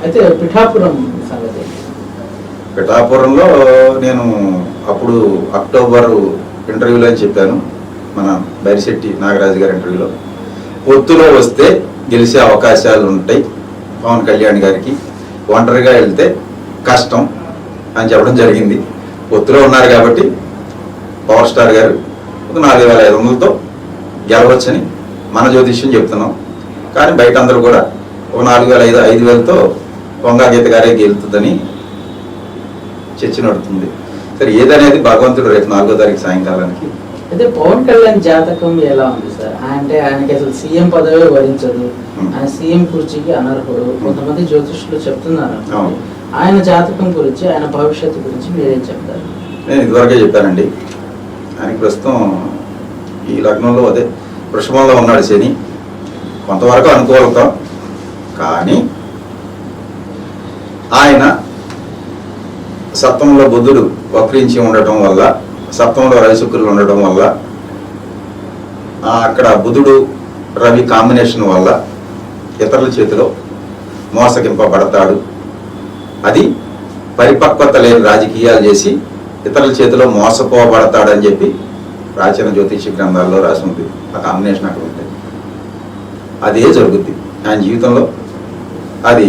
అయితే పిఠాపురం సంగతి, పిఠాపురంలో నేను అప్పుడు అక్టోబర్ ఇంటర్వ్యూలో అని చెప్పాను, మన బైరిశెట్టి నాగరాజు గారి ఇంటర్వ్యూలో, పొత్తులో వస్తే గెలిచే అవకాశాలు ఉంటాయి పవన్ కళ్యాణ్ గారికి, ఒంటరిగా వెళ్తే కష్టం అని చెప్పడం జరిగింది. పొత్తులో ఉన్నారు కాబట్టి పవర్ స్టార్ గారు ఒక 4,500తో గెలవచ్చని మన జ్యోతిష్యం చెప్తున్నాం. కానీ బయట అందరూ కూడా ఒక 4,500-5,000తో వంగా గీత గారే గెలుతుందని చర్చ నడుతుంది. సరే ఏదనేది భగవంతుడు రేపు 4వ తారీఖు సాయంకాలానికి. అయితే పవన్ కళ్యాణ్ జాతకం ఎలా ఉంది సార్? అంటే ఆయనకి అసలు సీఎం పదవి వరించదు, ఆయన సీఎం కుర్చీకి అనర్హుడు, కొంతమంది జ్యోతిష్యులు చెప్తున్నారు. ఆయన జాతకం గురించి, ఆయన భవిష్యత్తు గురించి మీరేం చెప్తారు? నేను ఇదివరకే చెప్పానండి, ఆయనకి ప్రస్తుతం ఈ లగ్నంలో అదే వృషభంలో ఉన్నాడు శని, కొంతవరకు అనుకూలత. కానీ ఆయన సప్తమంలో బుధుడు వక్రించి ఉండటం వల్ల, సప్తమంలో రవి శుక్రులు ఉండటం వల్ల, అక్కడ బుధుడు రవి కాంబినేషన్ వల్ల ఇతరుల చేతిలో మోసగింపబడతాడు. అది పరిపక్వత లేని రాజకీయాలు చేసి ఇతరుల చేతిలో మోసపోబడతాడని చెప్పి ప్రాచీన జ్యోతిష గ్రంథాల్లో రాసి ఉంది. ఆ కాంబినేషన్ అక్కడ ఉంటుంది, అదే జరుగుద్ది ఆయన జీవితంలో. అది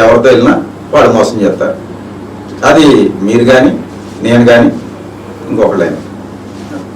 ఎవరితో వెళ్ళినా వాడు మోసం చేస్తారు. అది మీరు కానీ నేను కానీ ఇంకొకళ్ళైనా.